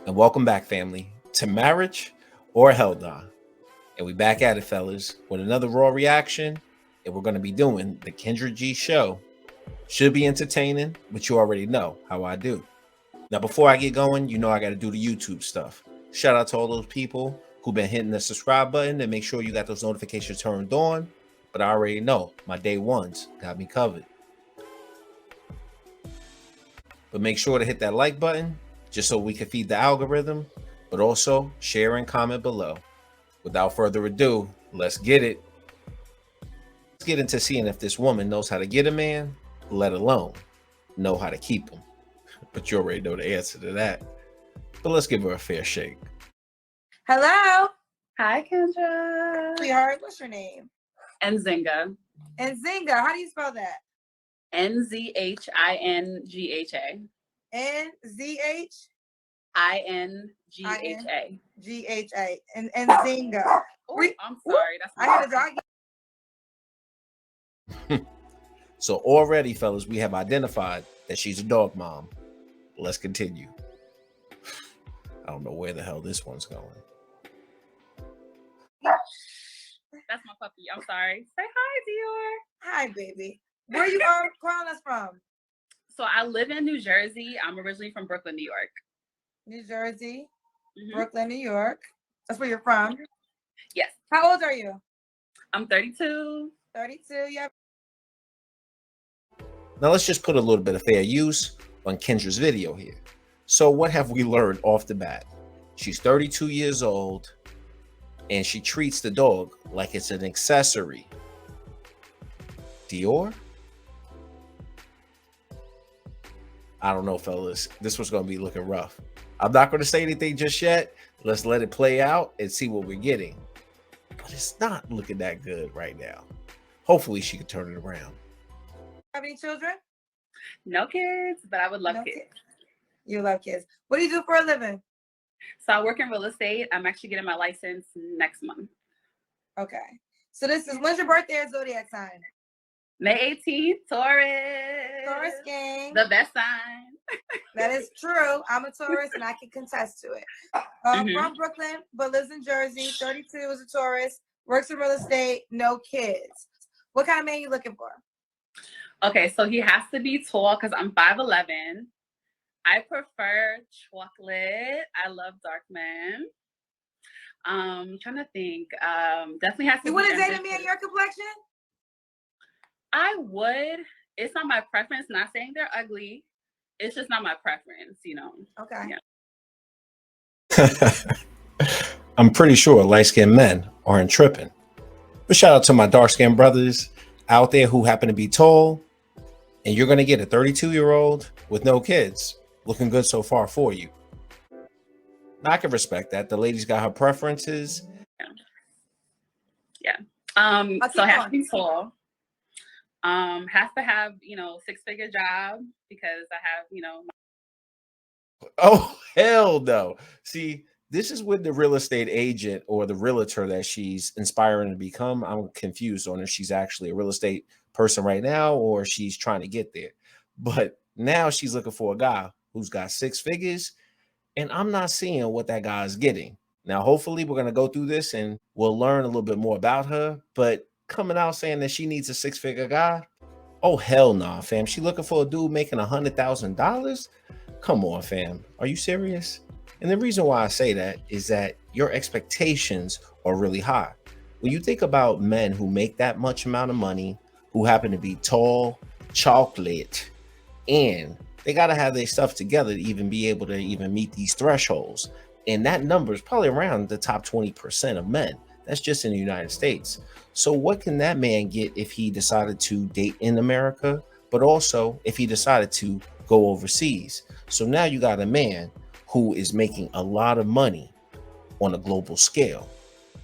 And welcome back, family, to Marriage or Hell Nah. And we back at it, fellas, with another raw reaction. And we're going to be doing the Kendra G show. Should be entertaining, but you already know how I do. Now, before I get going, you know I got to do the YouTube stuff. Shout out to all those people who've been hitting the subscribe button and make sure you got those notifications turned on. But I already know my day ones got me covered. But make sure to hit that like button just so we can feed the algorithm, but also share and comment below. Without further ado, let's get it. Let's get into seeing if this woman knows how to get a man, let alone know how to keep him. But you already know the answer to that. But let's give her a fair shake. Hello. Hi, Kendra. Sweetheart, what's your name? Nazinga. Nzinga. How do you spell that? NzhinghA. NzhinghA. Gha. And Nzinga. Oh, I'm sorry. That's I had a dog. So already, fellas, we have identified that she's a dog mom. Let's continue. I don't know where the hell this one's going. That's my puppy. I'm sorry. Say hi, Dior. Hi, baby. Where are you calling us from? So I live in New Jersey. I'm originally from Brooklyn, New York. New Jersey, Brooklyn, New York. That's where you're from? Yes. How old are you? I'm 32. 32, yeah. Now let's just put a little bit of fair use on Kendra's video here. So what have we learned off the bat? She's 32 years old and she treats the dog like it's an accessory. Dior? I don't know, fellas. This was going to be looking rough. I'm not going to say anything just yet. Let's let it play out and see what we're getting. But it's not looking that good right now. Hopefully she can turn it around. Have any children? No kids, but I would love kids. You love kids. What do you do for a living? So I work in real estate. I'm actually getting my license next month. Okay. So when's your birthday or zodiac sign? May 18th, Taurus. Taurus gang. The best sign. That is true. I'm a Taurus and I can contest to it. From Brooklyn, but lives in Jersey. 32 is a Taurus. Works in real estate. No kids. What kind of man you looking for? Okay, so he has to be tall because I'm 5'11". I prefer chocolate. I love dark men. Trying to think. Definitely has to. You wouldn't date a man your complexion? I would. It's not my preference. Not saying they're ugly. It's just not my preference, you know. Okay. Yeah. I'm pretty sure light-skinned men aren't tripping. But shout out to my dark-skinned brothers out there who happen to be tall. And you're going to get a 32-year-old with no kids looking good so far for you. Now, I can respect that. The lady's got her preferences. Yeah. So has to be tall. Has to have, 6-figure job because I have, Oh, hell no. See, this is with the real estate agent or the realtor that she's inspiring to become. I'm confused on if she's actually a real estate person right now or she's trying to get there. But now she's looking for a guy who's got 6 figures, and I'm not seeing what that guy is getting. Now, hopefully we're going to go through this and we'll learn a little bit more about her, but coming out saying that she needs a 6-figure guy, oh, hell nah, fam. She looking for a dude making $100,000? Come on, fam. Are you serious? And the reason why I say that is that your expectations are really high. When you think about men who make that much amount of money, who happen to be tall, chocolate, and they got to have their stuff together to even be able to even meet these thresholds. And that number is probably around the top 20% of men. That's just in the United States. So what can that man get if he decided to date in America, but also if he decided to go overseas? So now you got a man who is making a lot of money on a global scale.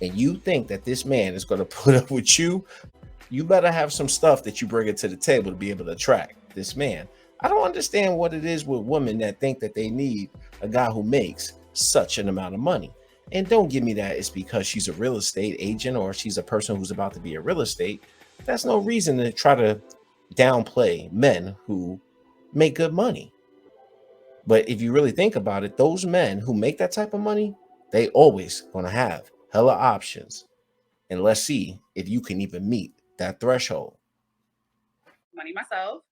And you think that this man is going to put up with you? You better have some stuff that you bring it to the table to be able to attract this man. I don't understand what it is with women that think that they need a guy who makes such an amount of money. And don't give me that it's because she's a real estate agent or she's a person who's about to be a real estate. That's no reason to try to downplay men who make good money. But if you really think about it, those men who make that type of money, they always gonna have hella options. And let's see if you can even meet that threshold. Money myself.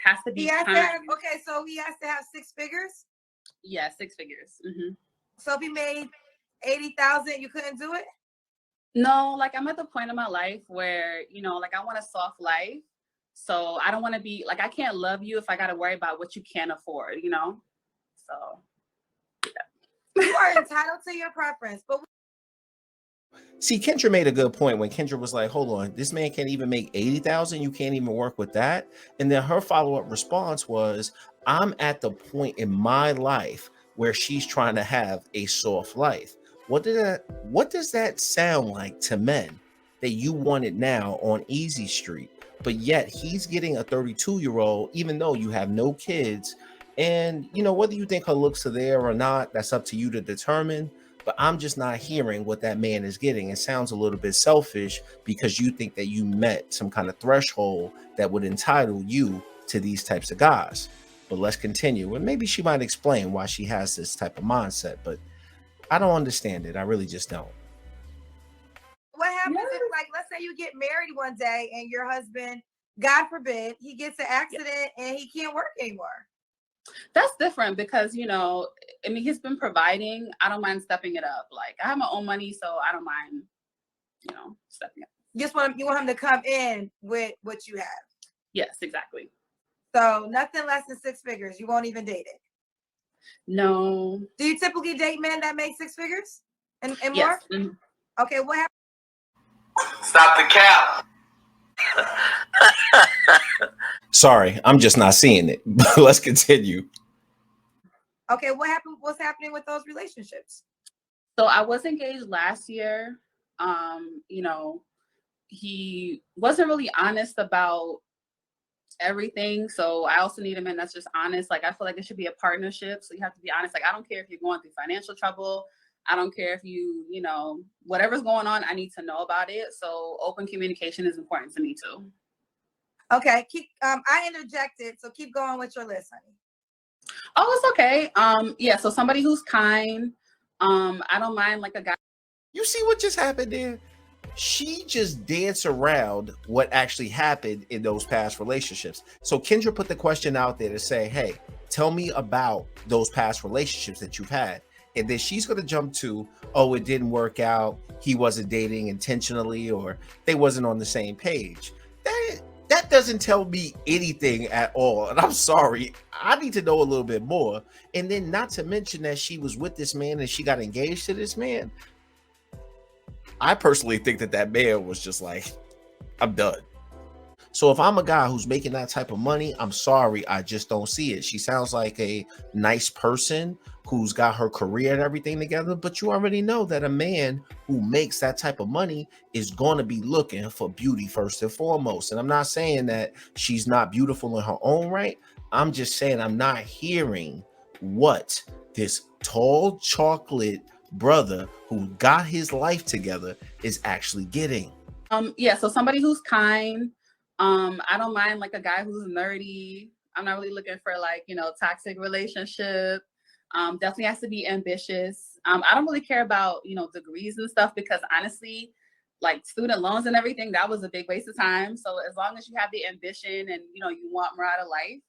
Has to be He has to kind. have, okay, so he has to have 6 figures. Yeah, 6 figures. So if he made 80,000, you couldn't do it? No, like I'm at the point in my life where, like I want a soft life. So I don't want to be like, I can't love you if I got to worry about what you can't afford, So You are entitled to your preference, but See, Kendra made a good point when Kendra was like, hold on, this man can't even make 80,000. You can't even work with that. And then her follow-up response was, I'm at the point in my life where she's trying to have a soft life. What does that sound like to men that you want it now on Easy Street? But yet he's getting a 32-year-old, even though you have no kids. And whether you think her looks are there or not, that's up to you to determine. But I'm just not hearing what that man is getting. It sounds a little bit selfish because you think that you met some kind of threshold that would entitle you to these types of guys. But let's continue. And maybe she might explain why she has this type of mindset, but I don't understand it. I really just don't. what happens if, like, let's say you get married one day and your husband, God forbid, he gets an accident and he can't work anymore? that's different because, he's been providing. I don't mind stepping it up. Like I have my own money, so I don't mind, stepping up. You want him to come in with what you have. Yes, exactly. So nothing less than 6 figures. You won't even date it. No. Do you typically date men that make 6 figures and Yes. more? Okay, what happened? Stop the cap. Sorry, I'm just not seeing it. But let's continue. Okay, what happened? What's happening with those relationships? So I was engaged last year. He wasn't really honest about everything. So I also need a man that's just honest. Like I feel like it should be a partnership. So you have to be honest. Like I don't care if you're going through financial trouble. I don't care if you, whatever's going on, I need to know about it. So open communication is important to me too. Okay, I interjected, so keep going with your list, honey. Oh, it's okay. Yeah, so somebody who's kind. I don't mind like a guy. You see what just happened there? She just danced around what actually happened in those past relationships. So Kendra put the question out there to say, hey, tell me about those past relationships that you've had. And then she's going to jump to, oh, it didn't work out. He wasn't dating intentionally, or they wasn't on the same page. That doesn't tell me anything at all. And I'm sorry, I need to know a little bit more. And then not to mention that she was with this man and she got engaged to this man. I personally think that man was just like, I'm done. So if I'm a guy who's making that type of money, I'm sorry, I just don't see it. She sounds like a nice person who's got her career and everything together, but you already know that a man who makes that type of money is going to be looking for beauty first and foremost. And I'm not saying that she's not beautiful in her own right. I'm just saying I'm not hearing what this tall chocolate brother who got his life together is actually getting. Yeah, so somebody who's kind. I don't mind like a guy who's nerdy. I'm not really looking for like, toxic relationship. Definitely has to be ambitious. I don't really care about, degrees and stuff because honestly, like student loans and everything, that was a big waste of time. So as long as you have the ambition and, you want more out of life,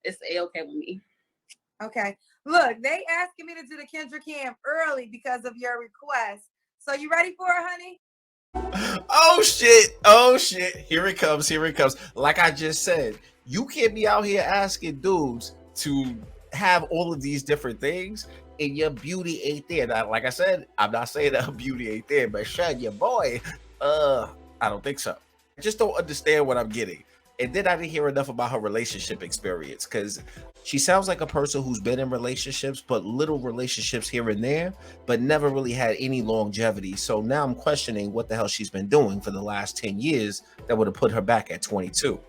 it's A-okay with me. Okay. Look, they asking me to do the Kendra Cam early because of your request. So you ready for it, honey? Oh shit, here it comes. Like I just said, you can't be out here asking dudes to have all of these different things and your beauty ain't there. Now, like I said, I'm not saying that her beauty ain't there, but shut your boy, I don't think so. I just don't understand what I'm getting. And then I didn't hear enough about her relationship experience because she sounds like a person who's been in relationships, but little relationships here and there, but never really had any longevity. So now I'm questioning what the hell she's been doing for the last 10 years that would have put her back at 22.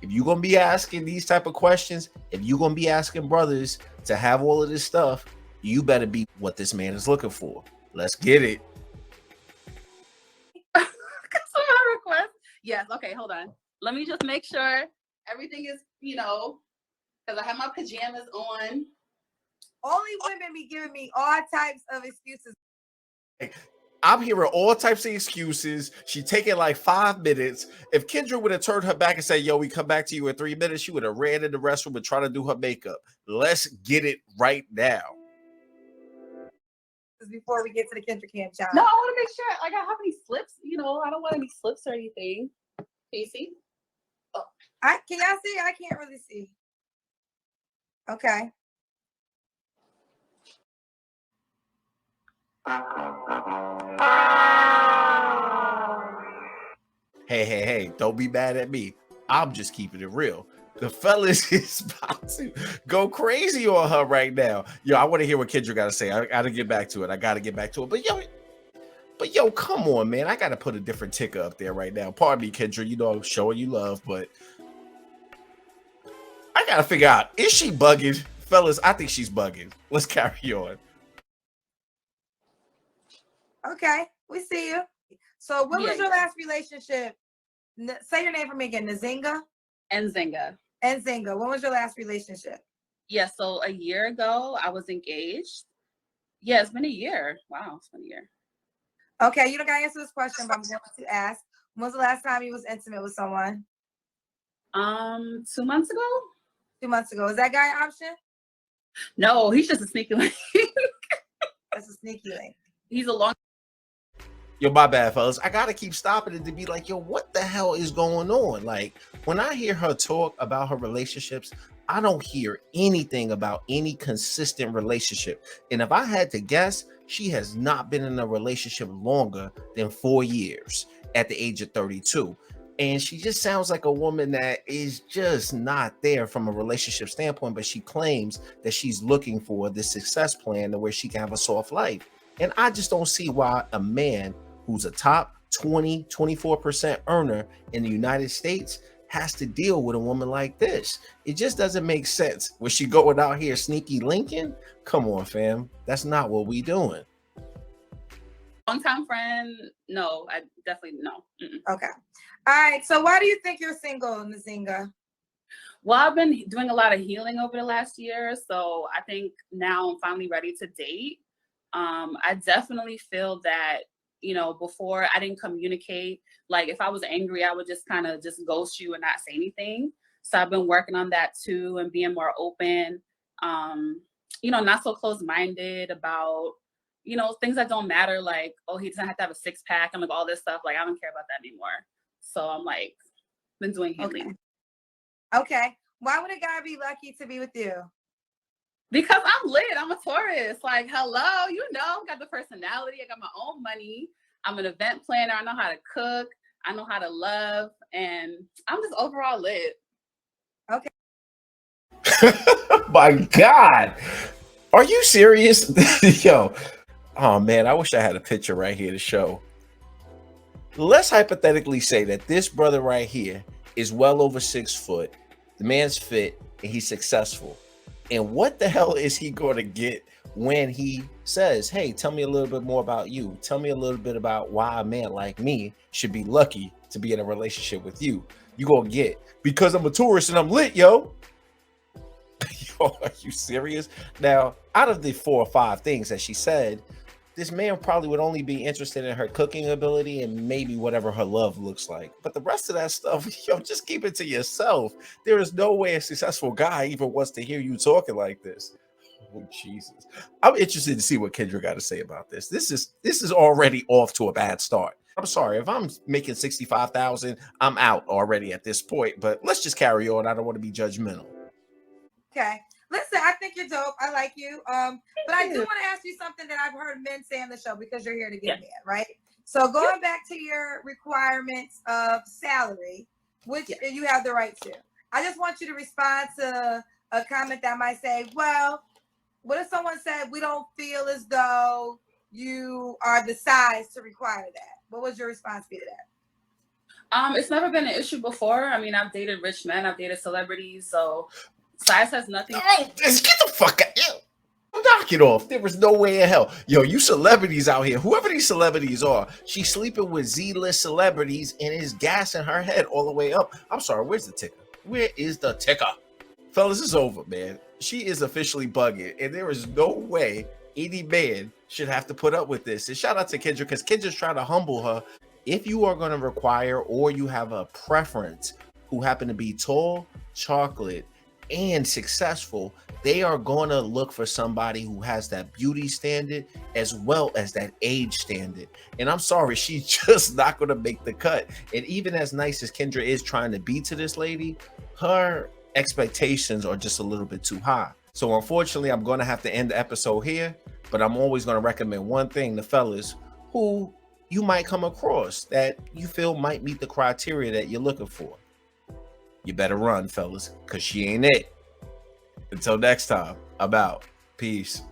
If you're going to be asking these type of questions, if you're going to be asking brothers to have all of this stuff, you better be what this man is looking for. Let's get it. Request. Yes. Okay. Hold on. Let me just make sure everything is, Because I have my pajamas on. Only women be giving me all types of excuses. I'm hearing all types of excuses. She taking like 5 minutes. If Kendra would have turned her back and said, yo, we come back to you in 3 minutes, she would have ran in the restroom and tried to do her makeup. Let's get it right now. Before we get to the Kendra Camp challenge. No, I want to make sure like I don't have any slips. You know, I don't want any slips or anything. Can you see? Oh. Can y'all see? I can't really see. Okay. Hey, don't be mad at me. I'm just keeping it real. The fellas is about to go crazy on her right now. Yo, I want to hear what Kendra got to say. I got to get back to it. But yo, come on, man. I got to put a different ticker up there right now. Pardon me, Kendra. You know, I'm showing you love, but I got to figure out, is she bugging? Fellas, I think she's bugging. Let's carry on. Okay, we see you. So what was your last relationship? Say your name for me again. Nazinga? Nazinga. Nazinga. When was your last relationship? Yeah, so a year ago, I was engaged. Yeah, it's been a year. Wow, it's been a year. Okay, you don't got to answer this question, but I'm going to ask. When was the last time you was intimate with someone? 2 months ago. 2 months ago. Is that guy an option? No, he's just a sneaky link. That's a sneaky link. He's a long. Yo, my bad, fellas. I gotta keep stopping it to be like, yo, what the hell is going on? Like, when I hear her talk about her relationships, I don't hear anything about any consistent relationship. And if I had to guess, she has not been in a relationship longer than 4 years at the age of 32. And she just sounds like a woman that is just not there from a relationship standpoint, but she claims that she's looking for this success plan to where she can have a soft life. And I just don't see why a man who's a top 24% earner in the United States has to deal with a woman like this. It just doesn't make sense. Was she going out here sneaky linking? Come on, fam. That's not what we doing. Long-time friend? No, I definitely no. Okay. All right. So why do you think you're single, Nazinga? Well, I've been doing a lot of healing over the last year. So I think now I'm finally ready to date. I definitely feel that, you know, before I didn't communicate. Like if I was angry, I would just kind of just ghost you and not say anything. So I've been working on that too and being more open, you know, not so close-minded about, you know, things that don't matter. Like, oh, he doesn't have to have a 6-pack and like all this stuff. Like, I don't care about that anymore. So I'm like, been doing healing. Okay. Why would a guy be lucky to be with you? Because I'm lit. I'm a Taurus. Like, hello, you know, got the personality. I got my own money. I'm an event planner. I know how to cook. I know how to love. And I'm just overall lit. Okay. My God. Are you serious? Yo. Oh, man. I wish I had a picture right here to show. Let's hypothetically say that this brother right here is well over 6 foot. The man's fit and he's successful. And what the hell is he going to get when he says, hey, tell me a little bit more about you. Tell me a little bit about why a man like me should be lucky to be in a relationship with you. You going to get, because I'm a tourist and I'm lit, yo. Yo, are you serious? Now, out of the 4 or 5 things that she said, this man probably would only be interested in her cooking ability and maybe whatever her love looks like. But the rest of that stuff, yo, just keep it to yourself. There is no way a successful guy even wants to hear you talking like this. Oh, Jesus. I'm interested to see what Kendra got to say about this. This is already off to a bad start. I'm sorry. If I'm making 65,000, I'm out already at this point. But let's just carry on. I don't want to be judgmental. Okay. Listen, I think you're dope. I like you. But I do want to ask you something that I've heard men say on the show because you're here to get men, right? So going back to your requirements of salary, which you have the right to. I just want you to respond to a comment that might say, well, what if someone said we don't feel as though you are the size to require that? What would your response be to that? It's never been an issue before. I mean, I've dated rich men, I've dated celebrities, so size has nothing. Oh, just get the fuck out. Ew. Knock it off. There was no way in hell. Yo, you celebrities out here, whoever these celebrities are, she's sleeping with Z-list celebrities and is gassing her head all the way up. I'm sorry, where's the ticker? Where is the ticker? Fellas, it's over, man. She is officially bugging, and there is no way any man should have to put up with this. And shout out to Kendra, because Kendra's trying to humble her. If you are going to require, or you have a preference who happen to be tall, chocolate, and successful, they are going to look for somebody who has that beauty standard as well as that age standard. And I'm sorry, she's just not going to make the cut. And even as nice as Kendra is trying to be to this lady, her expectations are just a little bit too high. So unfortunately, I'm going to have to end the episode here, but I'm always going to recommend one thing to fellas who you might come across that you feel might meet the criteria that you're looking for. You better run, fellas, because she ain't it. Until next time, I'm out. Peace.